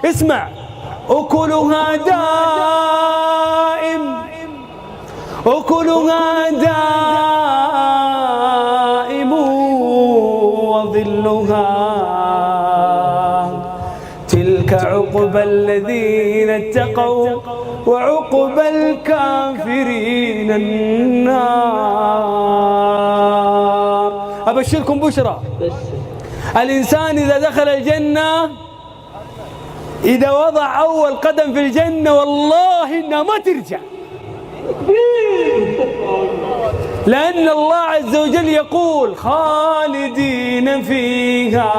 اسمع، أكلها دائم، أكلها دائم وظلها، تلك عقبى الذين اتقوا وعقبى الكافرين النار. أبشركم بشرى، الإنسان إذا دخل الجنة، إذا وضع أول قدم في الجنة والله إنها ما ترجع، لأن الله عز وجل يقول خالدين فيها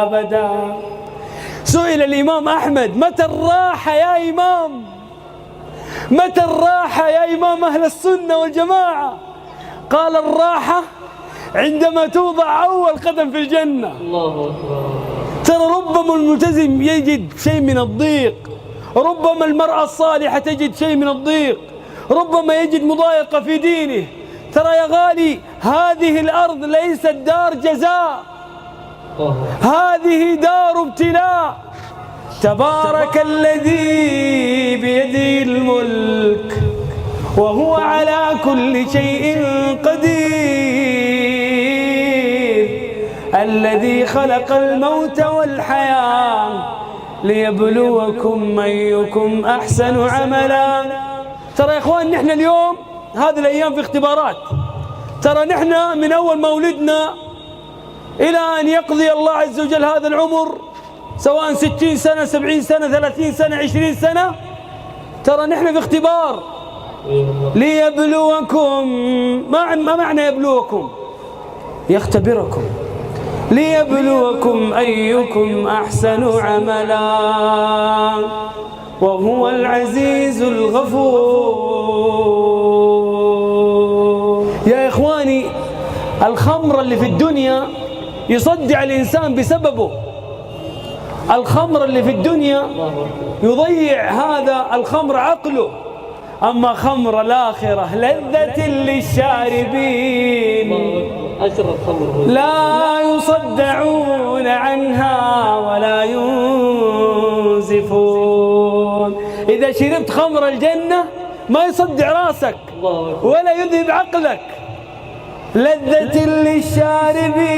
أبدا. سئل الإمام أحمد متى الراحة يا إمام؟ متى الراحة يا إمام أهل السنة والجماعة؟ قال الراحة عندما توضع أول قدم في الجنة. الله أكبر. ترى ربما الملتزم يجد شيء من الضيق، ربما المرأة الصالحة تجد شيء من الضيق، ربما يجد مضايقة في دينه. ترى يا غالي هذه الأرض ليست دار جزاء، هذه دار ابتلاء. تبارك الذي بيده الملك وهو على كل شيء قدير، الذي خلق الموت والحياة ليبلوكم أيكم أحسن عملا. ترى يا إخوان نحن اليوم هذه الأيام في اختبارات. ترى نحن من أول ما ولدنا إلى أن يقضي الله عز وجل هذا العمر، سواء 60 سنة 70 سنة 30 سنة 20 سنة، ترى نحن في اختبار. ليبلوكم، ما معنى يبلوكم؟ يختبركم. ليبلوكم أيكم أحسن عملا وهو العزيز الغفور. يا إخواني الخمر اللي في الدنيا يصدع الإنسان بسببه، الخمر اللي في الدنيا يضيع هذا الخمر عقله. أما خمر الآخرة لذة للشاربين لا يصدعون عنها ولا ينزفون. إذا شربت خمر الجنة ما يصدع راسك ولا يذهب عقلك. لذة للشاربين.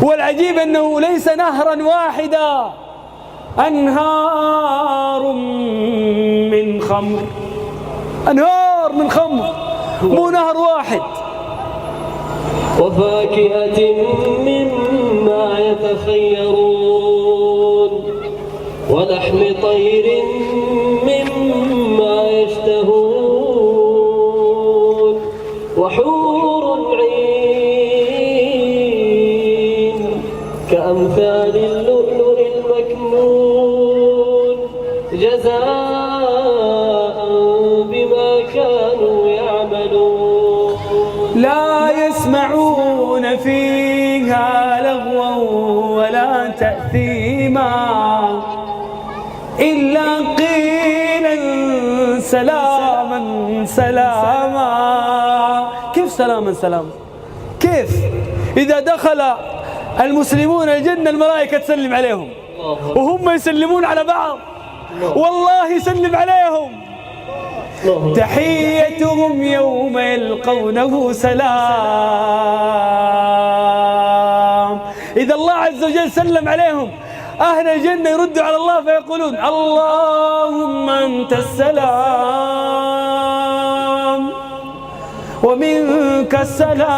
والعجيب أنه ليس نهرا واحدا، أنهار من خمر، أنهار من خمر، مو نهر واحد. وفاكهة مما يتخيرون ولحم طير مما يشتهون وحور عين كأمثال اللؤلؤ المكنون جزاء بما كانوا يعملون. لا يسمعون فيها لغوا ولا تأثيما إلا قيلا سلاما سلاما. كيف سلاما سلاما؟ كيف؟ إذا دخل المسلمون الجنة الملائكة تسلم عليهم وهم يسلمون على بعض، والله يسلم عليهم. تحيتهم يوم يلقونه سلام. إذا الله عز وجل سلم عليهم أهل الجنة يردوا على الله فيقولون اللهم أنت السلام ومنك السلام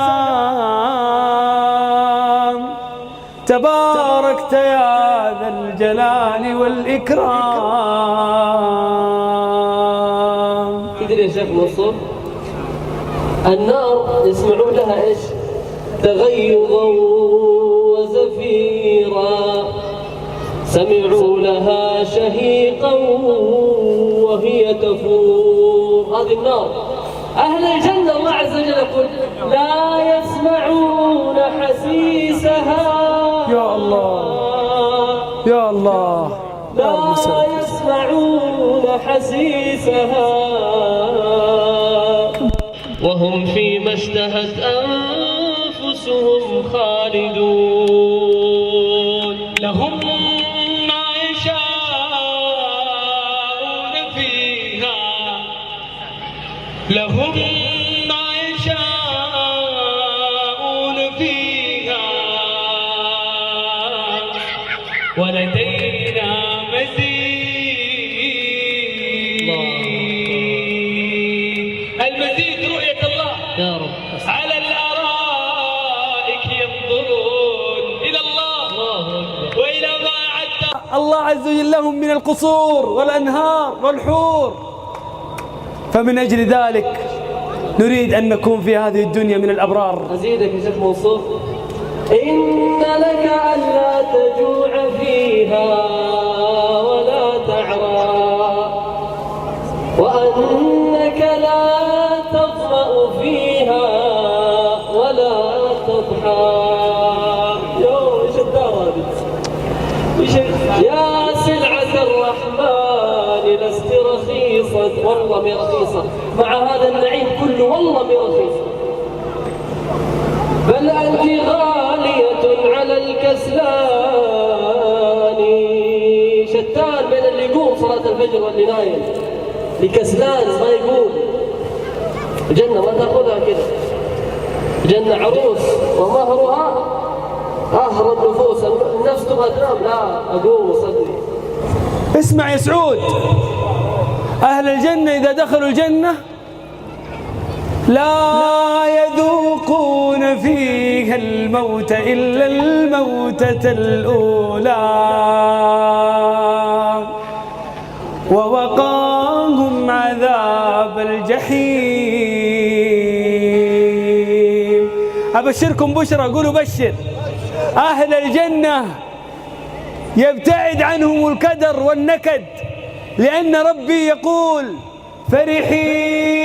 تباركت يا ذا الجلال والإكرام. تدري يا شيخ منصور النار يسمعون لها ايش؟ تغيظا وزفيرا، سمعوا لها شهيقا وهي تفور. هذه النار. أهل الجنة الله عز وجل يقول لا يسمعون حسيسها. يا الله يا الله لا يسمعون حسيسها وهم فيما اشتهت أنفسهم خالدون لهم ما يشاءون فيها لهم ما يشاءون فيها ولدينا مزيد المزيد رؤية الله يا رب. على الأرائك ينظرون إلى الله وإلى ما أعد الله عز وجل لهم من القصور والأنهار والحور. فمن أجل ذلك نريد أن نكون في هذه الدنيا من الأبرار. أزيدك يا شيخ منصور. إن لك ألا تجوع فيها ولا تعرى وأنك لا تظمأ فيها ولا تضحى. ايش الدار هذه؟ يا سلعة الرحمن لست رخيصة. والله ما رخيصة مع هذا النعيم كله، والله ما رخيصة، بل أنت غالية على الكسلان. شتان بين اللي يقوم صلاة الفجر واللي نايم، لكسلان ما يقوم. الجنة ما تأخذها كده، الجنة عروس ومهرها أهر النفوس. النفس تبغى تنام، لا أقوم وصلي. اسمع يا سعود، أهل الجنة إذا دخلوا الجنة لا يذوقون فيها الموت إلا الموتة الأولى ووقاهم عذاب الجحيم. أبشركم بشرى، قولوا بشر. أهل الجنة يبتعد عنهم الكدر والنكد، لأن ربي يقول فرحين